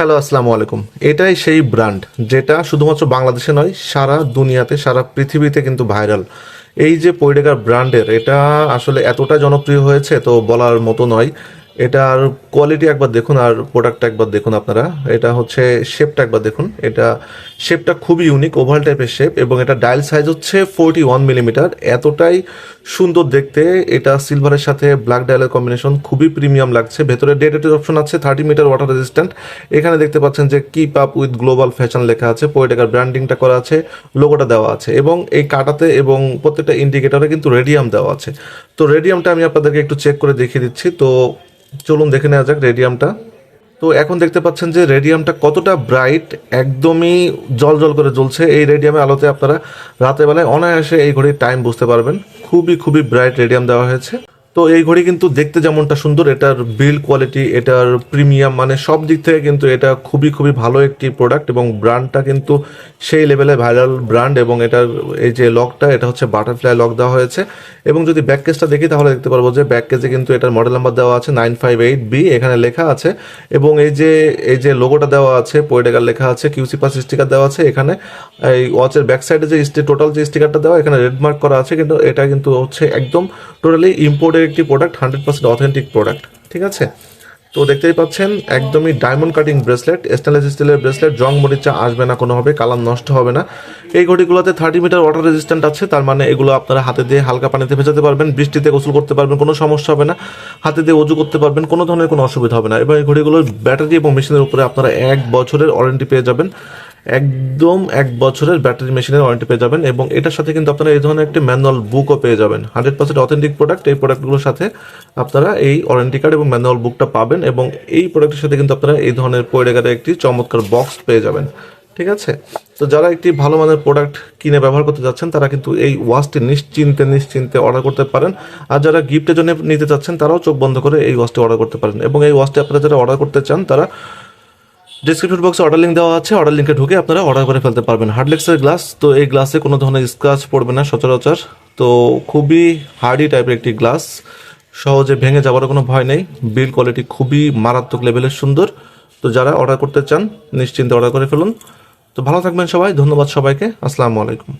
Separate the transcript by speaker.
Speaker 1: Hello, আসসালামু আলাইকুম। এটাই সেই ব্র্যান্ড যেটা শুধুমাত্র বাংলাদেশে নয়, সারা দুনিয়াতে, সারা পৃথিবীতে কিন্তু ভাইরাল। এই যে পোয়েটেকার ব্র্যান্ডের, এটা আসলে এতটা জনপ্রিয় হয়েছে তো বলার মতো নয়। এটার কোয়ালিটি একবার দেখুন আর প্রোডাক্টটা একবার দেখুন আপনারা। এটা হচ্ছে শেপটা একবার দেখুন। এটা শেপটা খুবই ইউনিক, ওভাল টাইপের শেপ, এবং এটা ডায়াল সাইজ হচ্ছে 41 মিলিমিটার। এতটাই সুন্দর দেখতে। এটা সিলভারের সাথে ব্ল্যাক ডায়ালের কম্বিনেশন খুবই প্রিমিয়াম লাগছে। ভেতরে ডেটের অপশন আছে, 30 মিটার ওয়াটার রেজিস্ট্যান্ট। এখানে দেখতে পাচ্ছেন যে keep up with global fashion লেখা আছে, পোয়েটেকার ব্র্যান্ডিংটা করা আছে, লোগোটা দেওয়া আছে, এবং এই কাটাতে এবং প্রত্যেকটা ইন্ডিকেটরে কিন্তু রেডিয়াম দেওয়া আছে। তো রেডিয়ামটা আমি আপনাদেরকে একটু চেক করে দেখিয়ে দিচ্ছি। তো চলুন দেখে নেওয়া যাক রেডিয়ামটা। তো এখন দেখতে পাচ্ছেন যে রেডিয়ামটা কতটা ব্রাইট, একদমই জল জল করে জ্বলছে। এই রেডিয়ামের আলোতে আপনারা রাতের বেলায় অনায়াসে এই ঘড়ির টাইম বুঝতে পারবেন। খুবই খুবই ব্রাইট রেডিয়াম দেওয়া হয়েছে। তো এই ঘড়ি কিন্তু দেখতে যেমনটা সুন্দর, এটার বিল্ড কোয়ালিটি, এটার প্রিমিয়াম, মানে সব দিক থেকে কিন্তু এটা খুবই খুবই ভালো একটি প্রোডাক্ট, এবং ব্র্যান্ডটা কিন্তু সেই লেভেলে ভাইরাল ব্র্যান্ড। এবং এটার এই যে লকটা, এটা হচ্ছে বাটারফ্লাই লক দেওয়া হয়েছে। এবং যদি ব্যাক কেসটা দেখি তাহলে দেখতে পারবো যে ব্যাক কেসে কিন্তু এটার মডেল নাম্বার দেওয়া আছে 958B, এখানে লেখা আছে। এবং এই যে লোগোটা দেওয়া আছে, পোয়েটেকার লেখা আছে, কিউসি পাস স্টিকার দেওয়া আছে। এখানে এই ওয়াচের ব্যাক সাইডে যে টোটাল যে স্টিকারটা দেওয়া, এখানে রেড মার্ক করা আছে, কিন্তু এটা কিন্তু হচ্ছে একদম টোটালি ইম্পোর্টের একটি প্রোডাক্ট, 100% অথেন্টিক প্রোডাক্ট। ঠিক আছে, তো দেখতেই পাচ্ছেন একদমই ডায়মন্ড কাটিং ব্রেসলেট, স্টেনলেস স্টিলের ব্রেসলেট, জং মরিচা আসবে না কোনোভাবে, কালার নষ্ট হবে না। এই ঘড়িগুলোতে 30 মিটার ওয়াটার রেজিস্ট্যান্ট আছে, তার মানে এগুলো আপনারা হাতে দিয়ে হালকা পানিতে ভেজাতে পারবেন, বৃষ্টিতে গোসল করতে পারবেন, কোনো সমস্যা হবে না। হাতে দিয়ে অজু করতে পারবেন, কোনো ধরনের কোনো অসুবিধা হবে না। এবং এই ঘড়িগুলোর ব্যাটারি এবং মেশিনের উপরে আপনারা 1 বছরের ওয়ারেন্টি পেয়ে যাবেন। একদম 1 বছরের ব্যাটারি মেশিনের ওয়ারেন্টি পেয়ে যাবেন। এবং এটার সাথে কিন্তু আপনারা এই ধরনের একটি ম্যানুয়াল বুকও পেয়ে যাবেন। 100% অথেন্টিক প্রোডাক্ট। এই প্রোডাক্টগুলোর সাথে আপনারা এই ওয়ারেন্টি কার্ড এবং ম্যানুয়াল বুকটা পাবেন, এবং এই প্রোডাক্টের সাথে কিন্তু আপনারা এই ধরনের পোয়েটেকারের একটি চমৎকার বক্স পেয়ে যাবেন। ঠিক আছে, তো যারা একটি ভালো মানের প্রোডাক্ট কিনে ব্যবহার করতে যাচ্ছেন তারা কিন্তু এই ওয়াচটি নিশ্চিন্তে নিশ্চিন্তে অর্ডার করতে পারেন। আর যারা গিফটের জন্য নিতে চাচ্ছেন তারাও চোখ বন্ধ করে এই ওয়াচটি অর্ডার করতে পারেন। এবং এই ওয়াচটি আপনারা যারা অর্ডার করতে চান তারা ডিসক্রিপশন বক্সে অর্ডার লিঙ্ক দেওয়া আছে, অর্ডার লিঙ্কে ঢুকে আপনারা অর্ডার করে ফেলতে পারবেন। হার্ডলেক্সের গ্লাস, তো এই গ্লাসে কোনো ধরনের স্ক্র্যাচ পড়বে না সচরাচর। তো খুবই হার্ডি টাইপের একটি গ্লাস, সহজে ভেঙে যাওয়ার কোনো ভয় নেই। বিল্ড কোয়ালিটি খুবই মারাত্মক লেভেলের সুন্দর। তো যারা অর্ডার করতে চান নিশ্চিন্তে অর্ডার করে ফেলুন। তো ভালো থাকবেন সবাই, ধন্যবাদ সবাইকে, আসসালামু আলাইকুম।